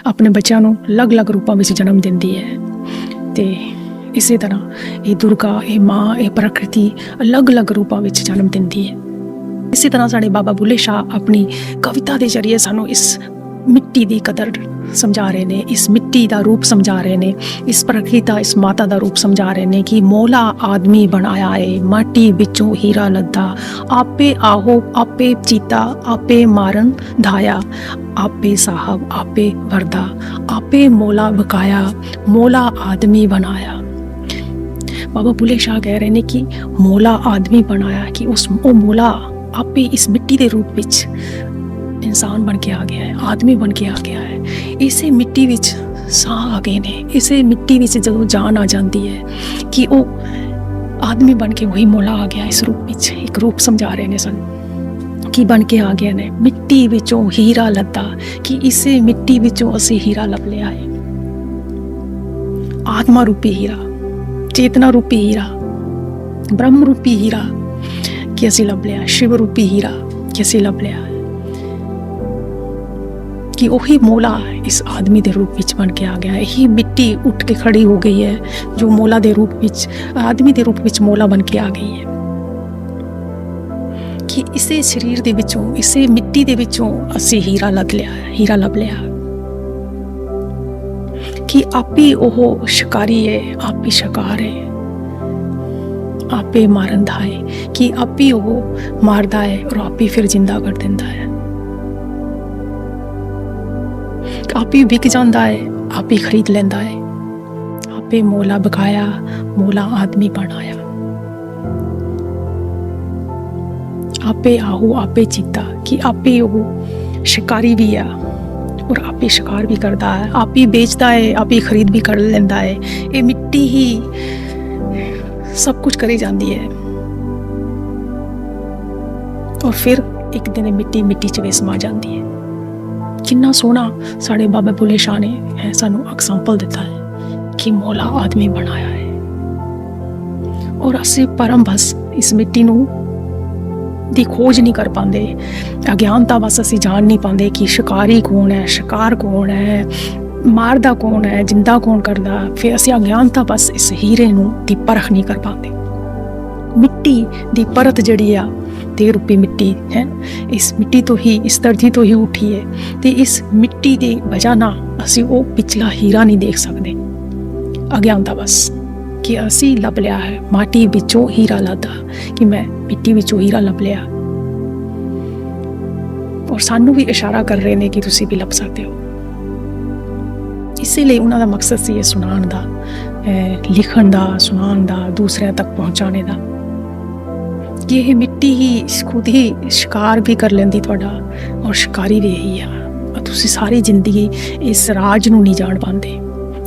ਆਪਣੇ ਬੱਚਿਆਂ ਨੂੰ ਅਲੱਗ-ਅਲੱਗ ਰੂਪਾਂ ਵਿੱਚ ਜਨਮ ਦਿੰਦੀ ਹੈ। ਤੇ ਇਸੇ ਤਰ੍ਹਾਂ ਇਹ ਦੁਰਗਾ, ਇਹ ਮਾਂ, ਇਹ ਪ੍ਰਕਿਰਤੀ ਅਲੱਗ-ਅਲੱਗ ਰੂਪਾਂ ਵਿੱਚ ਜਨਮ ਦਿੰਦੀ ਹੈ। ਇਸੇ ਤਰ੍ਹਾਂ ਸਾਡੇ ਬਾਬਾ ਬੁੱਲੇ ਸ਼ਾਹ ਆਪਣੀ ਕਵਿਤਾ ਦੇ ਜ਼ਰੀਏ ਸਾਨੂੰ ਇਸ ਮਿੱਟੀ ਦੀ ਕਦਰ ਸਮਝਾ ਰਹੇ ਨੇ, ਇਸ ਮਿੱਟੀ ਦਾ ਰੂਪ ਸਮਝਾ ਰਹੇ ਨੇ, ਇਸ ਪ੍ਰਕਿਰਤੀ ਦਾ, ਇਸ ਮਾਤਾ ਦਾ ਰੂਪ ਸਮਝਾ ਰਹੇ ਨੇ ਕਿ ਮੌਲਾ ਆਦਮੀ ਬਣਾਇਆ ਏ, ਮਾਟੀ ਵਿੱਚੋਂ ਹੀਰਾ ਲੱਦਾ, ਆਪੇ ਆਹੋ ਆਪੇ ਚੀਤਾ, ਆਪੇ ਮਾਰਨ ਧਾਇਆ, ਆਪੇ ਸਾਹਿਬ ਆਪੇ ਵਰਦਾ, ਆਪੇ ਮੌਲਾ ਬਕਾਇਆ, ਮੌਲਾ ਆਦਮੀ ਬਣਾਇਆ। ਬਾਬਾ ਬੁੱਲੇ ਸ਼ਾਹ ਕਹਿ ਰਹੇ ਨੇ ਕਿ ਮੌਲਾ ਆਦਮੀ ਬਣਾਇਆ, ਕਿ ਉਹ ਮੌਲਾ ਆਪੇ ਇਸ ਮਿੱਟੀ ਦੇ ਰੂਪ ਵਿੱਚ ਇਨਸਾਨ ਬਣ ਕੇ ਆ ਗਿਆ ਹੈ, ਆਦਮੀ ਬਣ ਕੇ ਆ ਗਿਆ ਹੈ। ਇਸੇ ਮਿੱਟੀ ਵਿੱਚ ਸਾਹ ਆ ਗਏ ਨੇ, ਇਸੇ ਮਿੱਟੀ ਵਿੱਚ ਜਦੋਂ ਜਾਨ ਆ ਜਾਂਦੀ ਹੈ ਕਿ ਉਹ ਆਦਮੀ ਬਣ ਕੇ ਵਹੀ ਮੌਲਾ ਆ ਗਿਆ। ਇਸ ਰੂਪ ਵਿੱਚ ਇੱਕ ਰੂਪ ਸਮਝਾ ਰਹੇ ਨੇ ਸਾਨੂੰ ਕਿ ਬਣ ਕੇ ਆ ਗਏ ਨੇ, ਮਿੱਟੀ ਵਿੱਚੋਂ ਹੀਰਾ ਲੱਦਾ, ਕਿ ਇਸੇ ਮਿੱਟੀ ਵਿੱਚੋਂ ਅਸੀਂ ਹੀਰਾ ਲੱਭ ਲਿਆ ਹੈ। ਆਤਮਾ ਰੂਪੀ ਹੀਰਾ, ਚੇਤਨਾ ਰੂਪੀ ਹੀਰਾ, ਬ੍ਰਹਮ ਰੂਪੀ ਹੀਰਾ ਕਿ ਅਸੀਂ ਲੱਭ ਲਿਆ, ਸ਼ਿਵ ਰੂਪੀ ਹੀਰਾ ਕਿ ਅਸੀਂ ਲੱਭ ਲਿਆ, ਕਿ ਉਹੀ ਮੌਲਾ ਇਸ ਆਦਮੀ ਦੇ ਰੂਪ ਵਿੱਚ ਬਣ ਕੇ ਆ ਗਿਆ। ਇਹੀ ਮਿੱਟੀ ਉੱਠ ਕੇ ਖੜੀ ਹੋ ਗਈ ਹੈ ਜੋ ਮੌਲਾ ਦੇ ਰੂਪ ਵਿੱਚ, ਆਦਮੀ ਦੇ ਰੂਪ ਵਿੱਚ ਮੌਲਾ ਬਣ ਕੇ ਆ ਗਈ ਹੈ। ਕਿ ਇਸੇ ਸਰੀਰ ਦੇ ਵਿੱਚੋਂ, ਇਸੇ ਮਿੱਟੀ ਦੇ ਵਿੱਚੋਂ ਅਸੀਂ ਹੀਰਾ ਲੱਭ ਲਿਆ, ਹੀਰਾ ਲੱਭ ਲਿਆ। ਕਿ ਆਪੇ ਉਹ ਸ਼ਿਕਾਰੀ ਹੈ, ਆਪੇ ਸ਼ਿਕਾਰ ਹੈ, ਆਪੇ ਮਾਰਨ ਦਾ ਹੈ, ਕਿ ਆਪੇ ਉਹ ਮਾਰਦਾ ਹੈ ਔਰ ਆਪੇ ਫਿਰ ਜਿੰਦਾ ਕਰ ਦਿੰਦਾ ਹੈ। ਆਪੇ ਵਿਕ ਜਾਂਦਾ ਹੈ, ਆਪੇ ਖਰੀਦ ਲੈਂਦਾ ਹੈ, ਆਪੇ ਮੌਲਾ ਬਕਾਇਆ, ਮੌਲਾ ਆਦਮੀ ਬਣਾਇਆ। ਆਪੇ ਆਹੋ ਆਪੇ ਚੀਤਾ, ਕਿ ਆਪੇ ਉਹ ਸ਼ਿਕਾਰੀ ਵੀ ਆ ਔਰ ਆਪੇ ਸ਼ਿਕਾਰ ਵੀ ਕਰਦਾ ਹੈ, ਆਪੇ ਵੇਚਦਾ ਹੈ, ਆਪੇ ਖਰੀਦ ਵੀ ਕਰ ਲੈਂਦਾ ਹੈ। ਇਹ ਮਿੱਟੀ ਹੀ ਸਭ ਕੁਝ ਕਰੀ ਜਾਂਦੀ ਹੈ ਔਰ ਫਿਰ ਇੱਕ ਦਿਨ ਮਿੱਟੀ ਮਿੱਟੀ 'ਚ ਵੀ ਸਮਾ ਜਾਂਦੀ ਹੈ। ਕਿੰਨਾ ਸੋਹਣਾ ਸਾਡੇ ਬਾਬਾ ਬੁੱਲੇ ਸ਼ਾਹ ਨੇ ਸਾਨੂੰ ਐਗਜ਼ਾਮਪਲ ਦਿੱਤਾ ਹੈ ਕਿ ਮੌਲਾ ਆਦਮੀ ਬਣਾਇਆ ਹੈ। ਔਰ ਅਸੀਂ ਪਰਮ ਬਸ ਇਸ ਮਿੱਟੀ ਨੂੰ ਦੀ ਖੋਜ ਨਹੀਂ ਕਰ ਪਾਉਂਦੇ, ਅਗਿਆਨਤਾ ਬਸ ਅਸੀਂ ਜਾਣ ਨਹੀਂ ਪਾਉਂਦੇ ਕਿ ਸ਼ਿਕਾਰੀ ਕੌਣ ਹੈ, ਸ਼ਿਕਾਰ ਕੌਣ ਹੈ, ਮਾਰਦਾ ਕੌਣ ਹੈ, ਜਿੰਦਾ ਕੌਣ ਕਰਦਾ। ਫਿਰ ਅਸੀਂ ਅਗਿਆਨਤਾ ਬਸ ਇਸ ਹੀਰੇ ਨੂੰ ਦੀ ਪਰਖ ਨਹੀਂ ਕਰ ਪਾਉਂਦੇ। ਮਿੱਟੀ ਦੀ ਪਰਤ ਜਿਹੜੀ ਆ ਤੇ ਰੂਪੀ ਮਿੱਟੀ ਹੈ, ਇਸ ਮਿੱਟੀ ਤੋਂ ਹੀ, ਇਸ ਧਰਤੀ ਤੋਂ ਹੀ ਉੱਠੀ ਹੈ ਤੇ ਇਸ ਮਿੱਟੀ ਦੀ ਵਜ੍ਹਾ ਨਾਲ ਅਸੀਂ ਉਹ ਪਿਛਲਾ ਹੀਰਾ ਨਹੀਂ ਦੇਖ ਸਕਦੇ। ਅਗਿਆਨਤਾ ਬਸ ਕਿ ਅਸੀਂ ਲੱਭ ਲਿਆ ਹੈ ਮਾਟੀ ਵਿੱਚੋਂ ਹੀਰਾ ਲੱਦਾ, ਕਿ ਮੈਂ ਮਿੱਟੀ ਵਿੱਚੋਂ ਹੀਰਾ ਲੱਭ ਲਿਆ। ਔਰ ਸਾਨੂੰ ਵੀ ਇਸ਼ਾਰਾ ਕਰ ਰਹੇ ਨੇ ਕਿ ਤੁਸੀਂ ਵੀ ਲੱਭ ਸਕਦੇ ਹੋ। ਇਸੇ ਲਈ ਉਹਨਾਂ ਦਾ ਮਕਸਦ ਸੀ ਇਹ ਸੁਣਾਉਣ ਦਾ, ਲਿਖਣ ਦਾ, ਸੁਣਾਉਣ ਦਾ, ਦੂਸਰਿਆਂ ਤੱਕ ਪਹੁੰਚਾਉਣੇ ਦਾ, ਕਿ ਇਹ ਮਿੱਟੀ ਹੀ ਖੁਦ ਹੀ ਸ਼ਿਕਾਰ ਵੀ ਕਰ ਲੈਂਦੀ ਤੁਹਾਡਾ ਔਰ ਸ਼ਿਕਾਰੀ ਵੀ ਇਹੀ ਆ। ਤੁਸੀਂ ਸਾਰੀ ਜ਼ਿੰਦਗੀ ਇਸ ਰਾਜ ਨੂੰ ਨਹੀਂ ਜਾਣ ਪਾਉਂਦੇ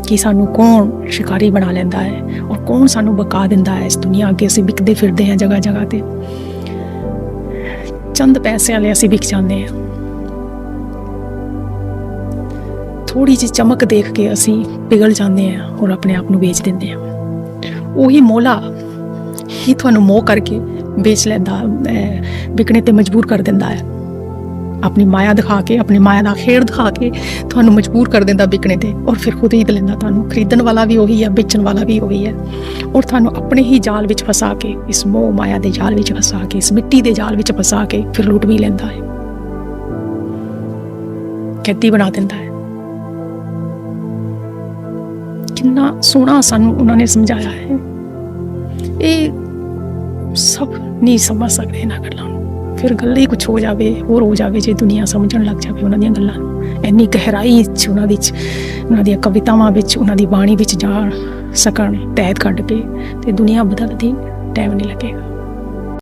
ਕਿ ਸਾਨੂੰ ਕੌਣ ਸ਼ਿਕਾਰੀ ਬਣਾ ਲੈਂਦਾ ਹੈ ਔਰ ਕੌਣ ਸਾਨੂੰ ਬਕਾ ਦਿੰਦਾ ਹੈ। ਇਸ ਦੁਨੀਆ ਅੱਗੇ ਅਸੀਂ ਵਿਕਦੇ ਫਿਰਦੇ ਹਾਂ ਜਗ੍ਹਾ ਜਗ੍ਹਾ ਤੇ, ਚੰਦ ਪੈਸਿਆਂ ਲਈ ਅਸੀਂ ਵਿਕ ਜਾਂਦੇ ਹਾਂ। ਥੋੜੀ ਜਿਹੀ ਚਮਕ ਦੇਖ ਕੇ ਅਸੀਂ ਪਿਘਲ ਜਾਂਦੇ ਹਾਂ ਔਰ ਆਪਣੇ ਆਪ ਨੂੰ ਵੇਚ ਦਿੰਦੇ ਹਾਂ। ਉਹੀ ਮੌਲਾ ਹੀ ਤੁਹਾਨੂੰ ਮੋਹ ਕਰਕੇ ਵੇਚ ਲੈਂਦਾ, ਵਿਕਣੇ ਤੇ ਮਜਬੂਰ ਕਰ ਦਿੰਦਾ ਹੈ। ਆਪਣੀ ਮਾਇਆ ਦਿਖਾ ਕੇ, ਆਪਣੀ ਮਾਇਆ ਦਾ ਖੇਡ ਦਿਖਾ ਕੇ ਤੁਹਾਨੂੰ ਮਜਬੂਰ ਕਰ ਦਿੰਦਾ ਵਿਕਣੇ ਤੇ, ਔਰ ਫਿਰ ਖੁਦ ਹੀ ਲੈਂਦਾ ਤੁਹਾਨੂੰ। ਖਰੀਦਣ ਵਾਲਾ ਵੀ ਉਹੀ ਹੈ, ਵੇਚਣ ਵਾਲਾ ਵੀ ਉਹੀ ਹੈ, ਔਰ ਤੁਹਾਨੂੰ ਆਪਣੇ ਹੀ ਜਾਲ ਵਿੱਚ ਫਸਾ ਕੇ, ਇਸ ਮੋਹ ਮਾਇਆ ਦੇ ਜਾਲ ਵਿੱਚ ਫਸਾ ਕੇ, ਇਸ ਮਿੱਟੀ ਦੇ ਜਾਲ ਵਿੱਚ ਫਸਾ ਕੇ ਫਿਰ ਲੁੱਟ ਵੀ ਲੈਂਦਾ ਹੈ, ਕੈਦੀ ਬਣਾ ਦਿੰਦਾ ਹੈ। ਕਿੰਨਾ ਸੋਹਣਾ ਸਾਨੂੰ ਉਹਨਾਂ ਨੇ ਸਮਝਾਇਆ ਹੈ। ਇਹ ਸਭ ਨਹੀਂ ਸਮਝ ਸਕਦੇ ਇਹਨਾਂ ਗੱਲਾਂ ਨੂੰ। ਫਿਰ ਗੱਲ ਹੀ ਕੁਛ ਹੋ ਜਾਵੇ, ਹੋਰ ਹੋ ਜਾਵੇ ਜੇ ਦੁਨੀਆ ਸਮਝਣ ਲੱਗ ਜਾਵੇ ਉਹਨਾਂ ਦੀਆਂ ਗੱਲਾਂ ਨੂੰ। ਇੰਨੀ ਗਹਿਰਾਈ 'ਚ ਉਹਨਾਂ ਦੀਆਂ ਕਵਿਤਾਵਾਂ ਵਿੱਚ, ਉਹਨਾਂ ਦੀ ਬਾਣੀ ਵਿੱਚ ਜਾ ਸਕਣ ਤਹਿਤ ਕੱਢ ਕੇ, ਤੇ ਦੁਨੀਆ ਬਦਲਦੀ ਟਾਈਮ ਨਹੀਂ ਲੱਗੇਗਾ।